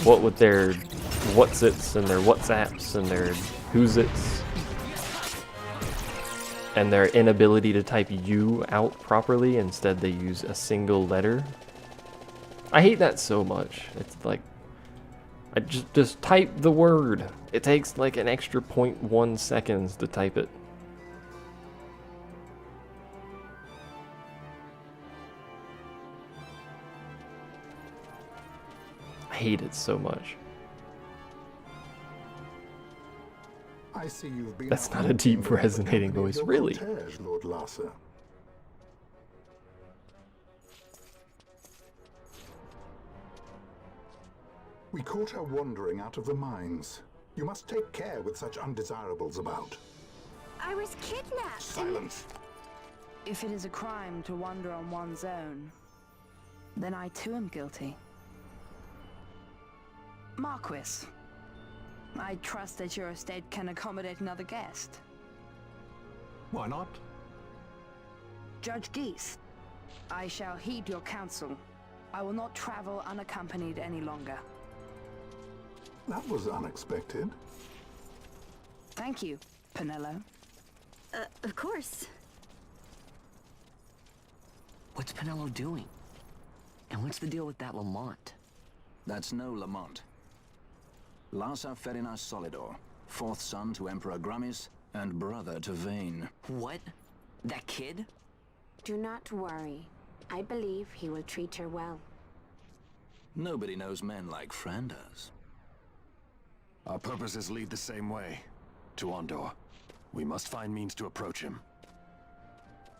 What with their whatsits and their whatsapps and their whosits and their inability to type U out properly, instead they use a single letter. I hate that so much. It's like, I just type the word. It takes like an extra 0.1 seconds to type it. I hate it so much. I see you've been. That's not a deep resonating voice, really. Cortege, Lord Lasser. We caught her wandering out of the mines. You must take care with such undesirables about. I was kidnapped. Silence. If it is a crime to wander on one's own, then I too am guilty. Marquis, I trust that your estate can accommodate another guest. Why not? Judge Geese, I shall heed your counsel. I will not travel unaccompanied any longer. That was unexpected. Thank you, Penello. Of course. What's Penello doing? And what's the deal with that Lamont? That's no Lamont. Larsa Ferinas Solidor, fourth son to Emperor Gramis and brother to Vane. What? That kid? Do not worry. I believe he will treat her well. Nobody knows men like Fran does. Our purposes lead the same way. To Ondor. We must find means to approach him.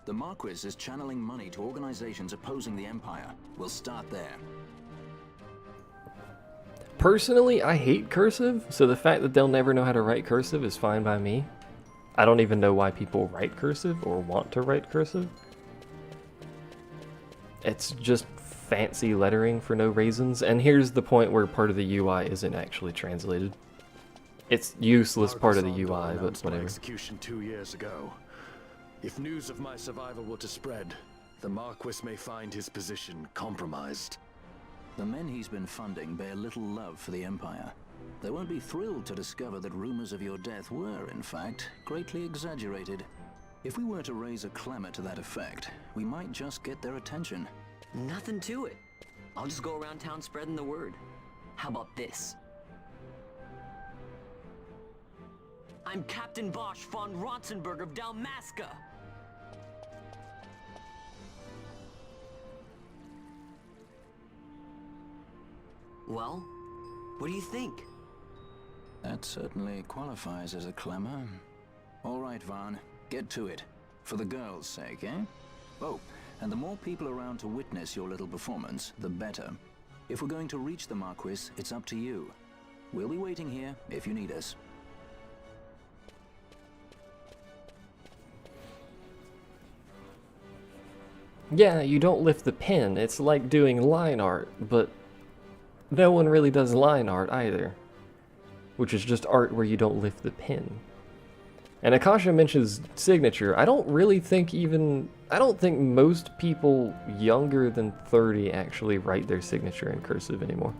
The Marquis is channeling money to organizations opposing the Empire. We'll start there. Personally, I hate cursive, so the fact that they'll never know how to write cursive is fine by me. I don't even know why people write cursive or want to write cursive. It's just fancy lettering for no reasons, and here's the point where part of the UI isn't actually translated. It's useless part of the UI, but whatever. Execution 2 years ago. If news of my survival were to spread, the Marquis may find his position compromised. The men he's been funding bear little love for the Empire. They won't be thrilled to discover that rumors of your death were, in fact, greatly exaggerated. If we were to raise a clamor to that effect, we might just get their attention. Nothing to it. I'll just go around town spreading the word. How about this? I'm Captain Bosch von Ronsenberg of Dalmasca. Well, what do you think? That certainly qualifies as a clamor. All right, Van, get to it. For the girls' sake, eh? Oh, and the more people around to witness your little performance, the better. If we're going to reach the Marquis, it's up to you. We'll be waiting here if you need us. Yeah, you don't lift the pen. It's like doing line art, but no one really does line art either, which is just art where you don't lift the pen. And Akasha mentions signature. I don't think most people younger than 30 actually write their signature in cursive anymore.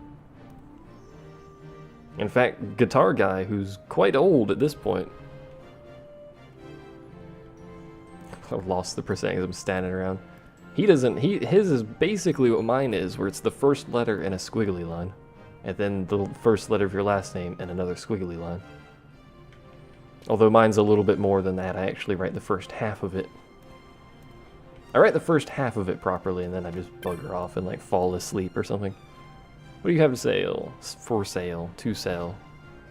In fact, Guitar Guy, who's quite old at this point. I've lost the percent as I'm standing around. His is basically what mine is, where it's the first letter in a squiggly line, and then the first letter of your last name and another squiggly line. Although mine's a little bit more than that. I actually write the first half of it. I write the first half of it properly, and then I just bugger off and like fall asleep or something. What do you have to say? For sale, to sell.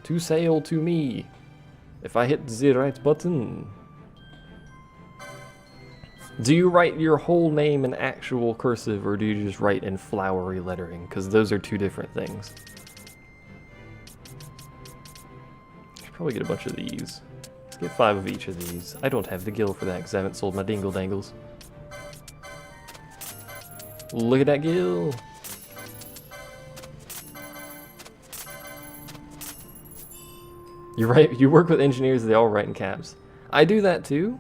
To sale to me. If I hit the right button. Do you write your whole name in actual cursive, or do you just write in flowery lettering? Because those are two different things. Should probably get a bunch of these. Let's get 5 of each of these. I don't have the gil for that because I haven't sold my dingle dangles. Look at that gil! You're right, you work with engineers, they all write in caps. I do that too.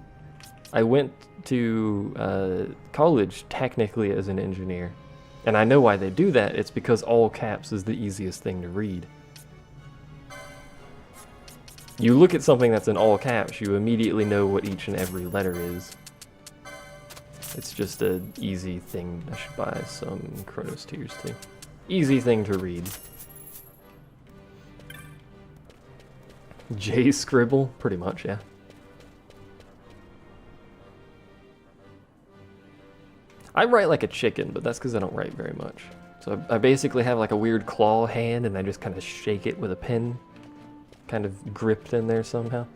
I went to college technically as an engineer, And I know why they do that. It's because all caps is the easiest thing to read. You look at something that's in all caps, you immediately know what each and every letter is. It's just an easy thing. I should buy some Chronos Tears too. Easy thing to read. J scribble? Pretty much, yeah. I write like a chicken, but that's because I don't write very much. So I basically have like a weird claw hand, and I just kind of shake it with a pen. Kind of gripped in there somehow.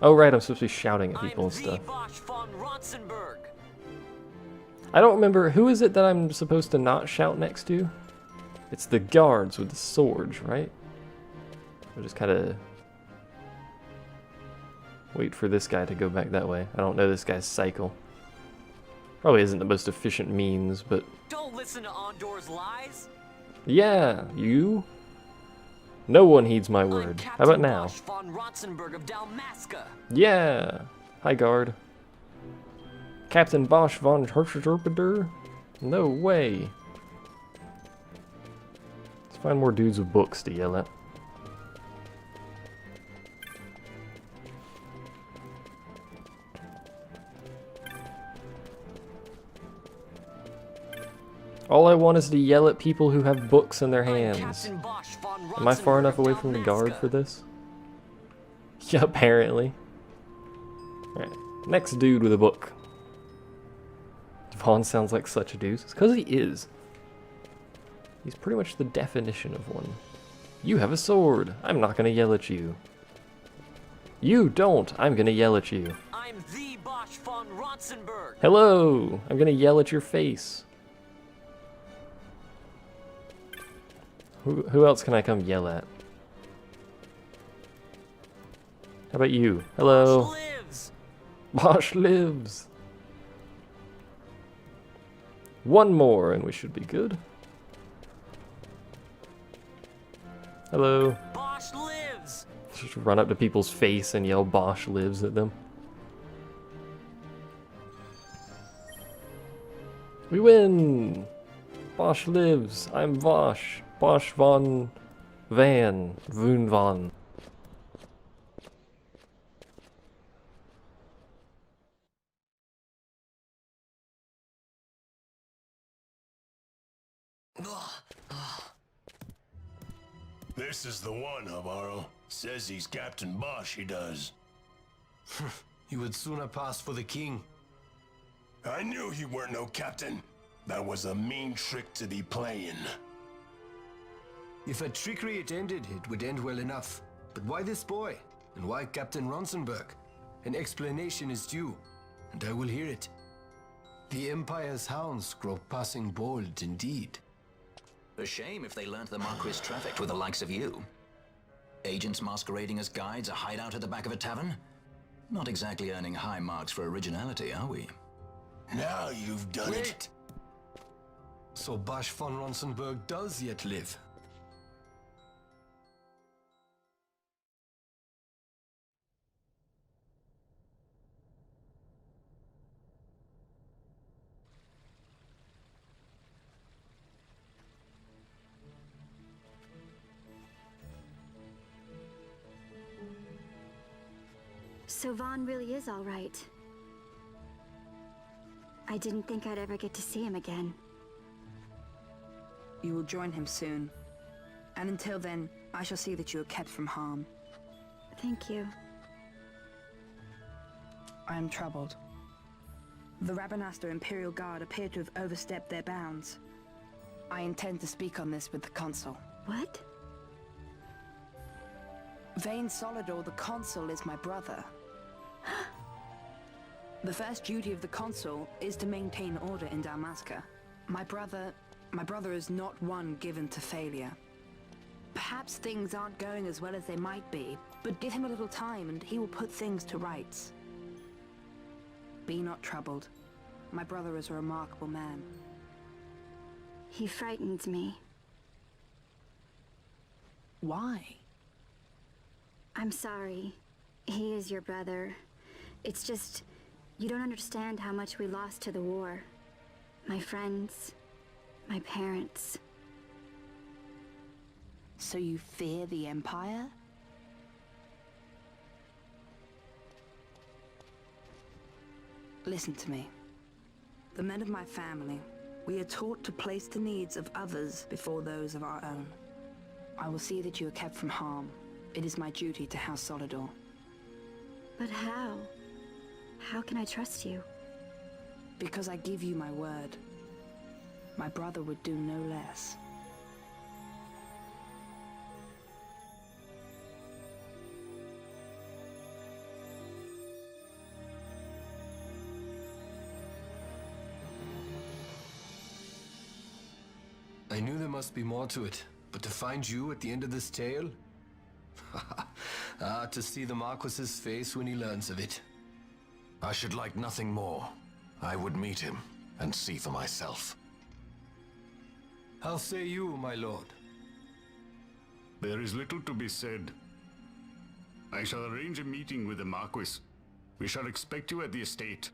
Oh right, I'm supposed to be shouting at people and stuff. I don't remember, who is it that I'm supposed to not shout next to? It's the guards with the swords, right? I'll just kind of wait for this guy to go back that way. I don't know this guy's cycle. Probably isn't the most efficient means, but... Don't listen to Ondor's lies! Yeah, you? No one heeds my word. How about now? Von Rotzenberg of Dalmasca. Yeah! Hi, guard. Captain Bosch von Herschterpeder? No way. Let's find more dudes with books to yell at. All I want is to yell at people who have books in their hands. Am I far enough away from the guard for this? Yeah, apparently. Alright, next dude with a book. Vaughn sounds like such a dude. It's because he is. He's pretty much the definition of one. You have a sword. I'm not gonna yell at you. You don't. I'm gonna yell at you. I'm the Bosch von Rotzenberg. Hello. I'm gonna yell at your face. Who else can I come yell at? How about you? Hello. Bosch lives. Bosch lives. One more and we should be good. Hello. Bosch lives. Just run up to people's face and yell Bosch lives at them. We win! Bosch lives. I'm Bosch. Bosch von Van. Voon von. This is the one, Navarro. Says he's Captain Bosch, he does. He would sooner pass for the king. I knew he weren't no captain. That was a mean trick to be playing. If a trickery it ended, it would end well enough. But why this boy? And why Captain Ronsenberg? An explanation is due, and I will hear it. The Empire's hounds grow passing bold indeed. A shame if they learnt the Marquis trafficked with the likes of you. Agents masquerading as guides, a hideout at the back of a tavern? Not exactly earning high marks for originality, are we? Now you've done it. Wait! So Bosch von Ronsenberg does yet live. So Vaughn really is all right. I didn't think I'd ever get to see him again. You will join him soon. And until then, I shall see that you are kept from harm. Thank you. I am troubled. The Rabanastre Imperial Guard appear to have overstepped their bounds. I intend to speak on this with the Consul. What? Vane Solidor, the Consul, is my brother. The first duty of the Consul is to maintain order in Dalmasca. My brother is not one given to failure. Perhaps things aren't going as well as they might be, but give him a little time and he will put things to rights. Be not troubled. My brother is a remarkable man. He frightens me. Why? I'm sorry. He is your brother. It's just, you don't understand how much we lost to the war. My friends, My parents. So you fear the Empire? Listen to me. The men of my family, we are taught to place the needs of others before those of our own. I will see that you are kept from harm. It is my duty to House Solidor. But how? How can I trust you? Because I give you my word. My brother would do no less. I knew there must be more to it, but to find you at the end of this tale? To see the Marquis's face when he learns of it. I should like nothing more. I would meet him and see for myself. How say you, my lord? There is little to be said. I shall arrange a meeting with the Marquis. We shall expect you at the estate.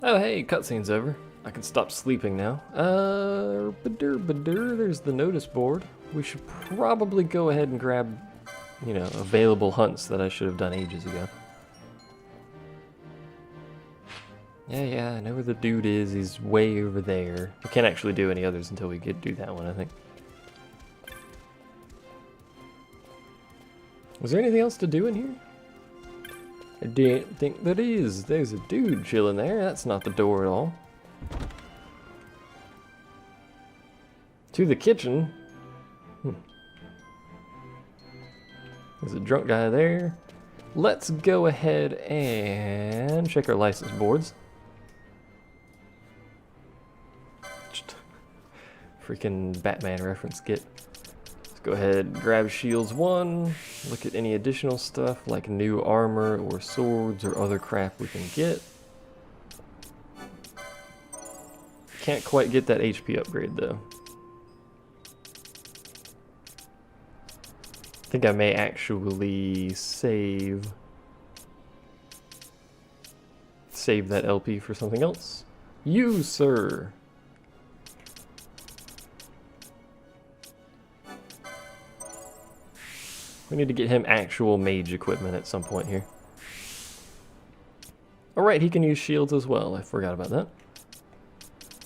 Oh hey, cutscene's over. I can stop sleeping now. There's the notice board. We should probably go ahead and grab, you know, available hunts that I should have done ages ago. Yeah, I know where the dude is. He's way over there. We can't actually do any others until we do that one, I think. Was there anything else to do in here? I didn't think there is. There's a dude chilling there. That's not the door at all. To the kitchen. There's a drunk guy there. Let's go ahead and check our license boards. Freaking Batman reference kit. Go ahead and grab shields 1, look at any additional stuff like new armor or swords or other crap we can get. Can't quite get that HP upgrade though. I think I may actually save that LP for something else. You, sir! We need to get him actual mage equipment at some point here. Alright, he can use shields as well. I forgot about that.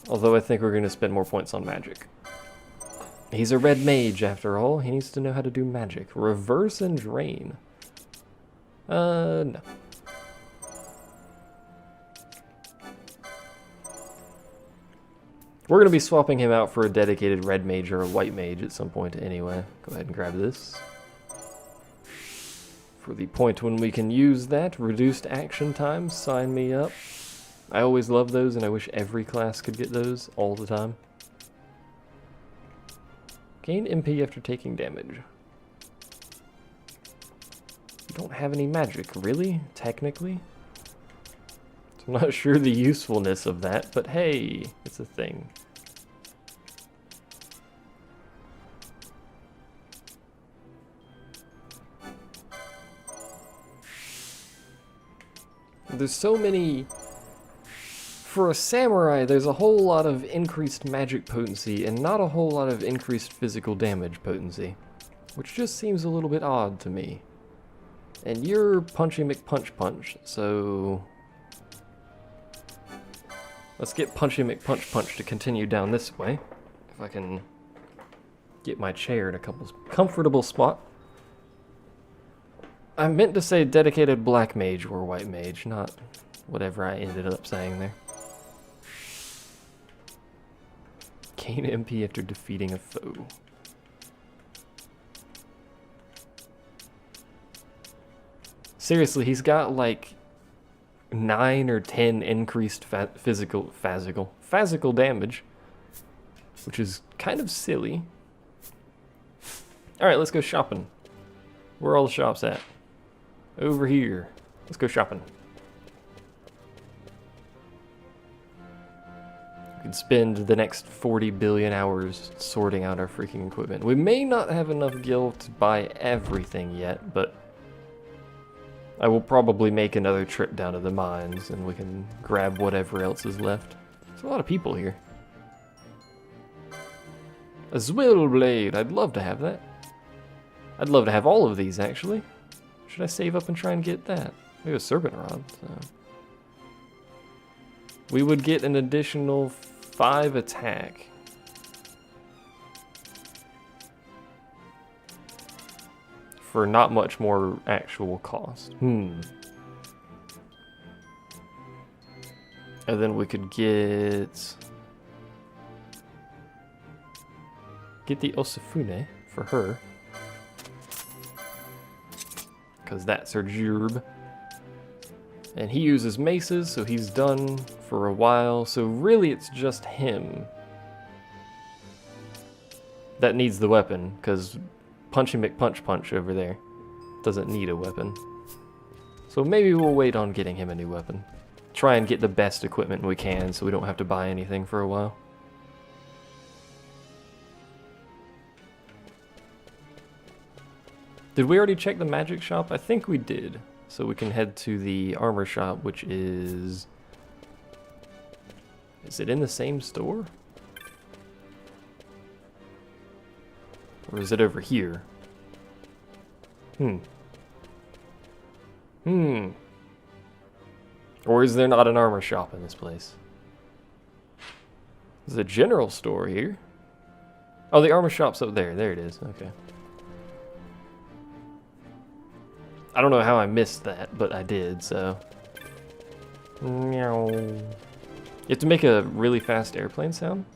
Although I think we're going to spend more points on magic. He's a red mage after all. He needs to know how to do magic. Reverse and drain. No. We're going to be swapping him out for a dedicated red mage or a white mage at some point anyway. Go ahead and grab this. For the point when we can use that, reduced action time, sign me up. I always love those and I wish every class could get those all the time. Gain MP after taking damage. You don't have any magic, really? Technically? I'm not sure the usefulness of that, but hey, it's a thing. There's so many... For a samurai, there's a whole lot of increased magic potency and not a whole lot of increased physical damage potency. Which just seems a little bit odd to me. And you're Punchy McPunch, so... Let's get Punchy McPunch to continue down this way. If I can get my chair in a comfortable spot. I meant to say dedicated black mage or white mage, not whatever I ended up saying there. Gain MP after defeating a foe. Seriously, he's got like 9 or 10 increased physical damage, which is kind of silly. Alright, let's go shopping. Where are all the shops at? Over here. Let's go shopping. could spend the next 40 billion hours sorting out our freaking equipment. We may not have enough gil to buy everything yet, but I will probably make another trip down to the mines and we can grab whatever else is left. There's a lot of people here. A Zwill Blade, I'd love to have that. I'd love to have all of these, actually. Should I save up and try and get that? Maybe a Serpent Rod, so. We would get an additional 5 attack. For not much more actual cost. And then we could get the Osafune for her. Because that's her gerb. And he uses maces, so he's done for a while. So really it's just him that needs the weapon, because Punchy McPunch over there doesn't need a weapon. So maybe we'll wait on getting him a new weapon. Try and get the best equipment we can so we don't have to buy anything for a while. Did we already check the magic shop? I think we did. So we can head to the armor shop, which is... Is it in the same store? Or is it over here? Or is there not an armor shop in this place? There's a general store here. Oh, the armor shop's up there. There it is. Okay. I don't know how I missed that, but I did, so. Meow. You have to make a really fast airplane sound?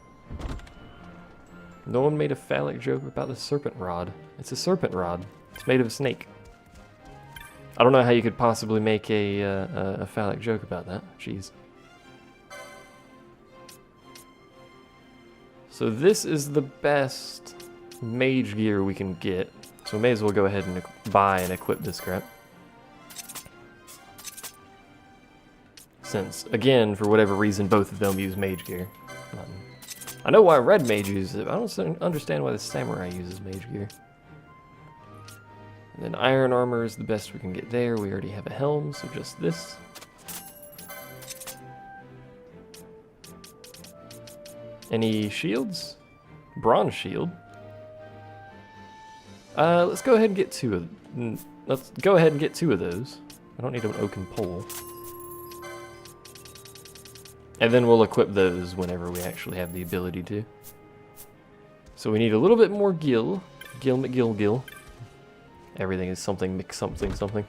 No one made a phallic joke about the serpent rod. It's a serpent rod. It's made of a snake. I don't know how you could possibly make a phallic joke about that. Jeez. So this is the best mage gear we can get. So we may as well go ahead and buy and equip this crap. Since, again, for whatever reason, both of them use mage gear. I know why red mage uses it, but I don't understand why the samurai uses mage gear. And then iron armor is the best we can get there. We already have a helm, so just this. Any shields? Bronze shield. Let's go ahead and get two of those. I don't need an oaken pole. And then we'll equip those whenever we actually have the ability to. So we need a little bit more gil. Gil McGill. Everything is something something.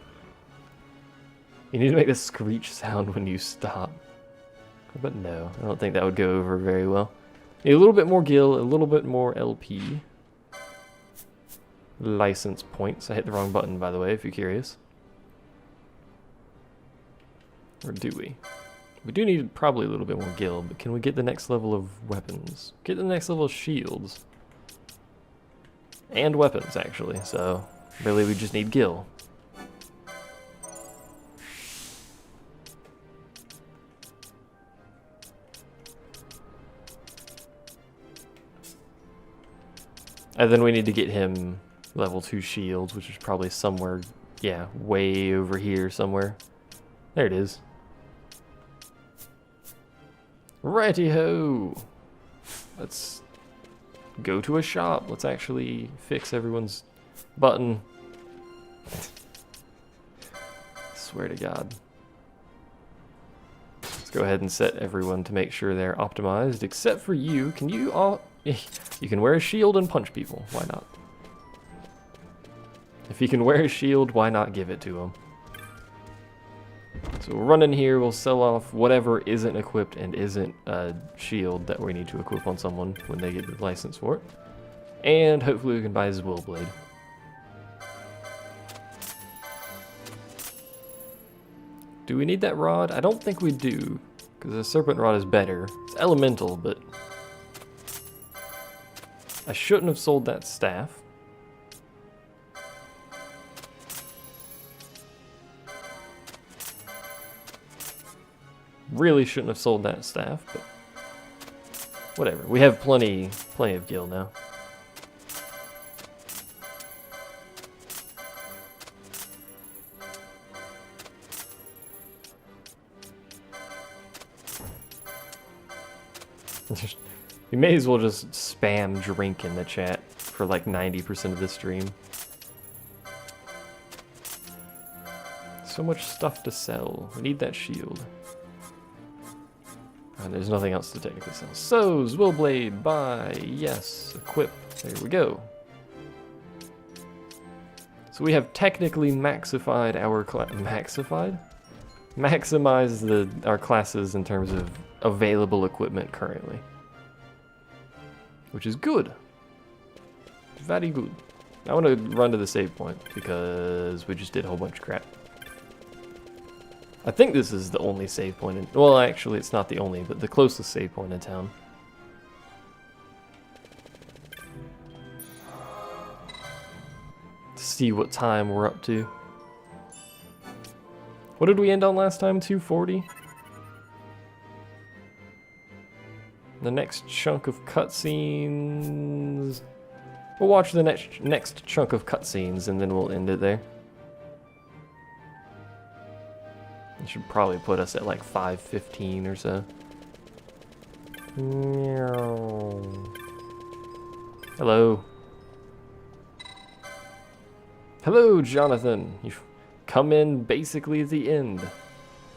You need to make the screech sound when you stop. But no, I don't think that would go over very well. Need a little bit more gil, a little bit more LP. License points. I hit the wrong button, by the way, if you're curious. Or do we? We do need probably a little bit more gil, but can we get the next level of weapons? Get the next level of shields. And weapons, actually, so really we just need gil. And then we need to get him level 2 shields, which is probably somewhere, yeah, way over here somewhere. There it is. Righty-ho! Let's go to a shop. Let's actually fix everyone's button. Swear to God. Let's go ahead and set everyone to make sure they're optimized, except for you. Can you all... You can wear a shield and punch people. Why not? If he can wear a shield, why not give it to him? So we'll run in here, we'll sell off whatever isn't equipped and isn't a shield that we need to equip on someone when they get the license for it. And hopefully we can buy his will blade. Do we need that rod? I don't think we do, because the serpent rod is better. It's elemental, but I shouldn't have sold that staff. Really shouldn't have sold that staff, but Whatever. We have plenty of gil now. You may as well just spam drink in the chat for like 90% of the stream. So much stuff to sell. We need that shield. And there's nothing else to technically sell. So's, Willblade, buy, yes, equip. There we go. So we have technically maxified our maximized our classes in terms of available equipment currently, which is good. Very good. I want to run to the save point because we just did a whole bunch of crap. I think this is the only save point in... Well, actually, it's not the only, but the closest save point in town. To see what time we're up to. What did we end on last time? 240? The next chunk of cutscenes... We'll watch the next chunk of cutscenes and then we'll end it there. It should probably put us at like 5:15 or so. Hello. Hello, Jonathan. You've come in basically at the end.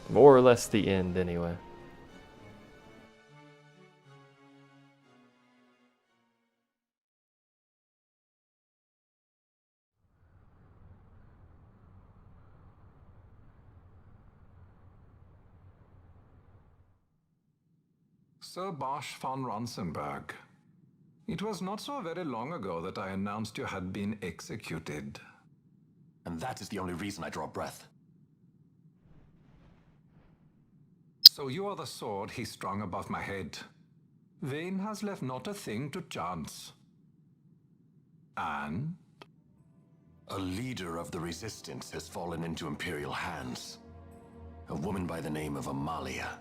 More or less the end, anyway. Sir Bosch von Ronsenberg. It was not so very long ago that I announced you had been executed. And that is the only reason I draw breath. So you are the sword he strung above my head. Vane has left not a thing to chance. And? A leader of the resistance has fallen into Imperial hands. A woman by the name of Amalia.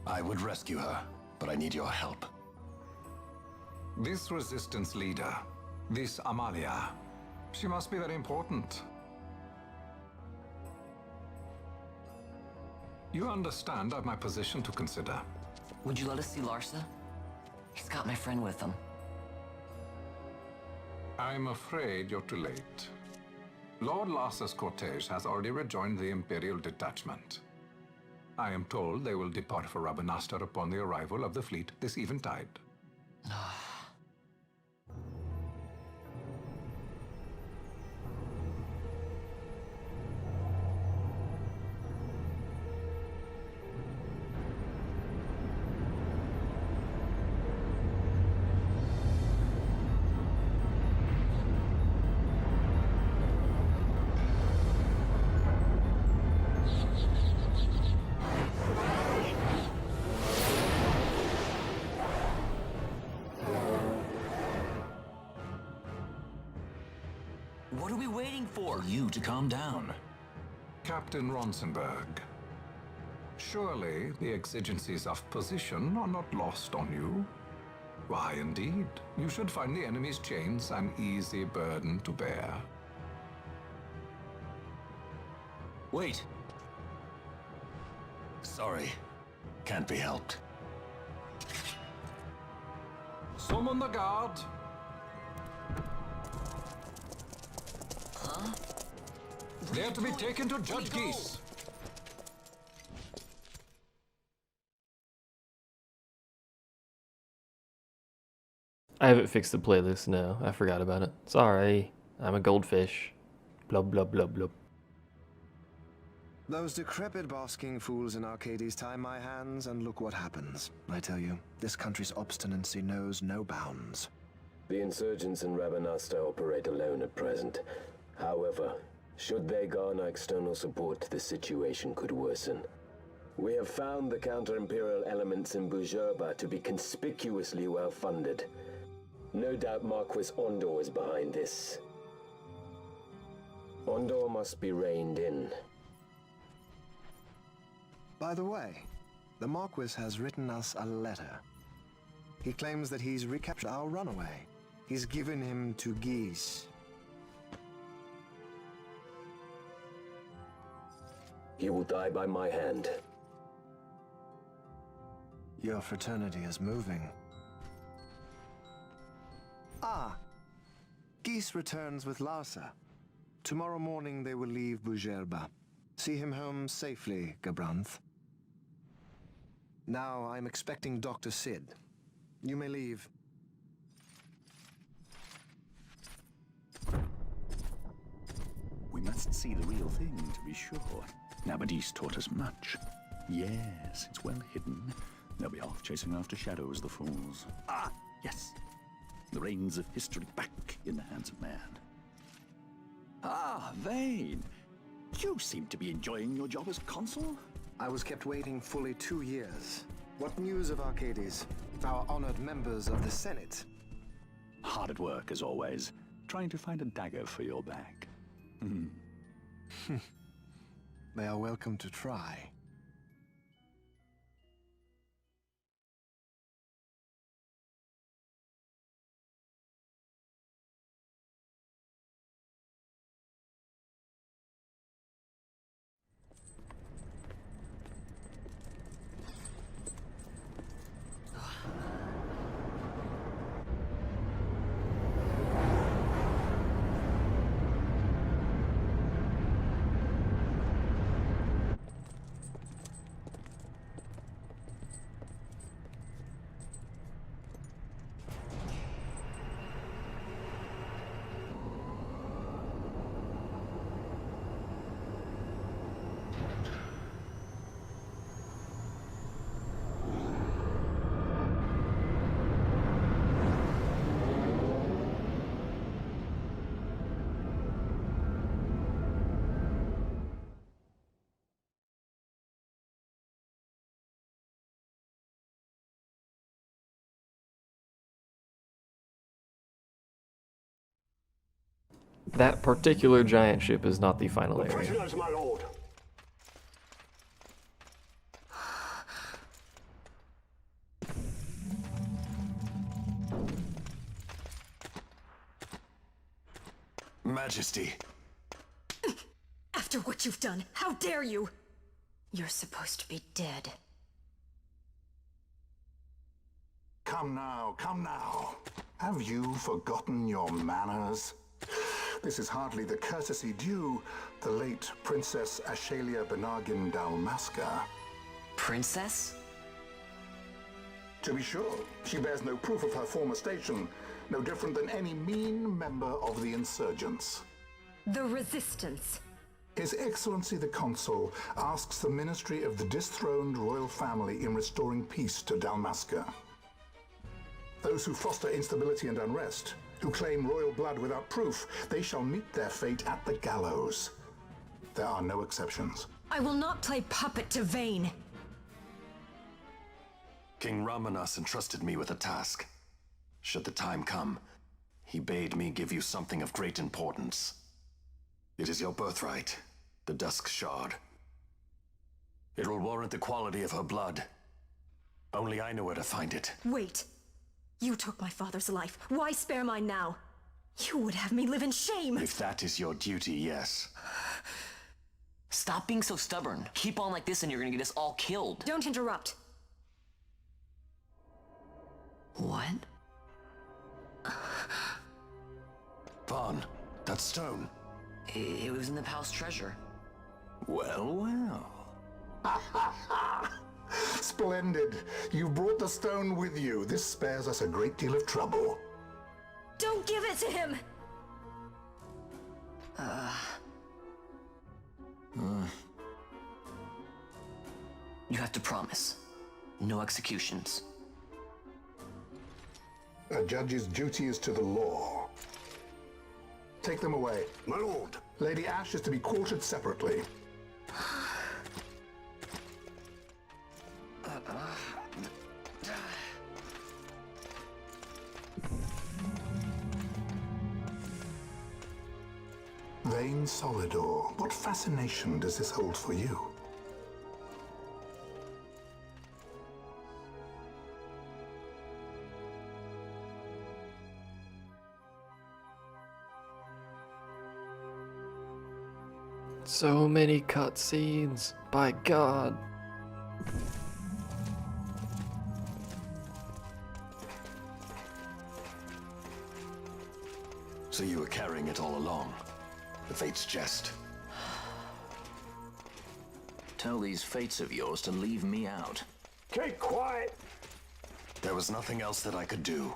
I would rescue her, but I need your help. This resistance leader, this Amalia, she must be very important. You understand I've my position to consider. Would you let us see Larsa? He's got my friend with him. I'm afraid you're too late. Lord Larsa's cortege has already rejoined the Imperial detachment. I am told they will depart for Rabanastre upon the arrival of the fleet this eventide. What are we waiting for? You to calm down. Captain Ronsenberg, surely the exigencies of position are not lost on you. Why, indeed, you should find the enemy's chains an easy burden to bear. Wait. Sorry. Can't be helped. Summon the guard. Huh? They are to be taken to Judge Geese. I haven't fixed the playlist, no. I forgot about it. Sorry. I'm a goldfish. Blub, blub, blub, blub. Those decrepit basking fools in Arcades tie my hands, and look what happens. I tell you, this country's obstinacy knows no bounds. The insurgents in Rabanastre operate alone at present. However, should they garner external support, the situation could worsen. We have found the counter-imperial elements in Bujerba to be conspicuously well-funded. No doubt Marquis Ondor is behind this. Ondor must be reined in. By the way, the Marquis has written us a letter. He claims that he's recaptured our runaway. He's given him to Geese. He will die by my hand. Your fraternity is moving. Ah! Geese returns with Larsa. Tomorrow morning they will leave Bujerba. See him home safely, Gabranth. Now I'm expecting Dr. Sid. You may leave. We must see the real thing, to be sure. Nabadis taught us much. Yes, it's well hidden. They'll be off chasing after shadows, the fools. Ah, yes. The reins of history back in the hands of man. Ah, Vane. You seem to be enjoying your job as consul? I was kept waiting fully 2 years. What news of Arcades? Our honored members of the Senate? Hard at work, as always. Trying to find a dagger for your back. They are welcome to try. That particular giant ship is not the final area. Prisoners, my lord. Majesty. After what you've done, how dare you? You're supposed to be dead. Come now, come now. Have you forgotten your manners? This is hardly the courtesy due the late Princess Ashalia Benargin Dalmasca. Princess? To be sure, she bears no proof of her former station, no different than any mean member of the insurgents. The Resistance. His Excellency the Consul asks the ministry of the dethroned royal family in restoring peace to Dalmasca. Those who foster instability and unrest, who claim royal blood without proof, they shall meet their fate at the gallows. There are no exceptions. I will not play puppet to Vane. King Ramanas entrusted me with a task. Should the time come, he bade me give you something of great importance. It is your birthright, the Dusk Shard. It will warrant the quality of her blood. Only I know where to find it. Wait. You took my father's life. Why spare mine now? You would have me live in shame. If that is your duty, yes. Stop being so stubborn. Keep on like this and you're gonna get us all killed. Don't interrupt. What? Vaughn, that stone. It was in the palace treasure. Well, well. Splendid. You've brought the stone with you. This spares us a great deal of trouble. Don't give it to him! You have to promise. No executions. A judge's duty is to the law. Take them away. My lord. Lady Ash is to be quartered separately. Vane Solidor, what fascination does this hold for you? So many cutscenes. By God. So you were carrying it all along? The Fate's jest? Tell these fates of yours to leave me out. Keep quiet! There was nothing else that I could do.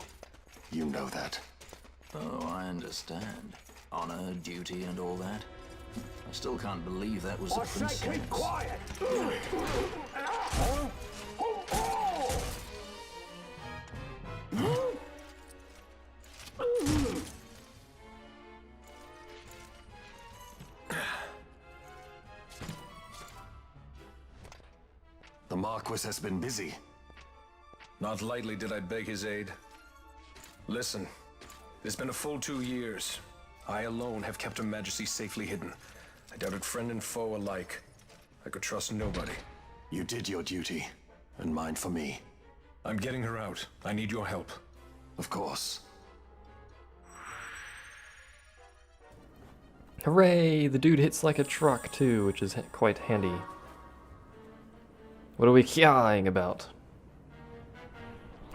You know that. Oh, I understand. Honor, duty, and all that. I still can't believe that was a princess. Keep quiet! The Marquis has been busy. Not lightly did I beg his aid. Listen, it's been a full 2 years. I alone have kept Her Majesty safely hidden. I doubted friend and foe alike. I could trust nobody. You did your duty, and mine for me. I'm getting her out. I need your help. Of course. Hooray! The dude hits like a truck too, which is quite handy. What are we kiaing about?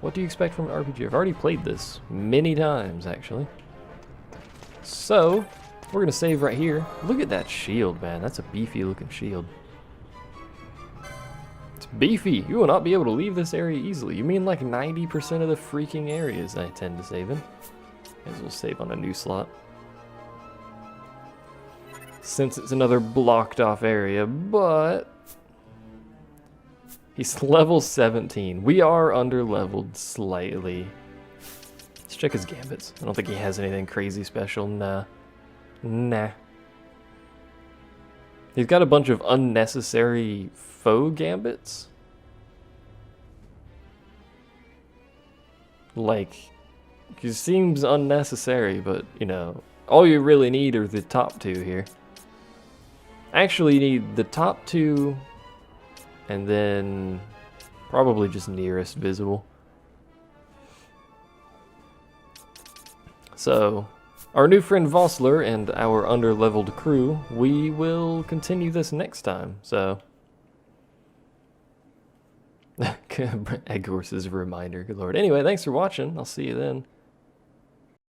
What do you expect from an RPG? I've already played this many times, actually. So, we're gonna save right here. Look at that shield, man. That's a beefy looking shield. It's beefy. You will not be able to leave this area easily. You mean like 90% of the freaking areas I tend to save in. As we'll save on a new slot. Since it's another blocked off area, but he's level 17. We are under leveled slightly. Let's check his gambits. I don't think he has anything crazy special. Nah. Nah. He's got a bunch of unnecessary foe gambits. Like, it seems unnecessary, but, you know, all you really need are the top two here. Actually, you need the top two, and then probably just nearest visible. So, our new friend Vossler and our underleveled crew, we will continue this next time, so. Egg Horse's reminder, good lord. Anyway, thanks for watching. I'll see you then.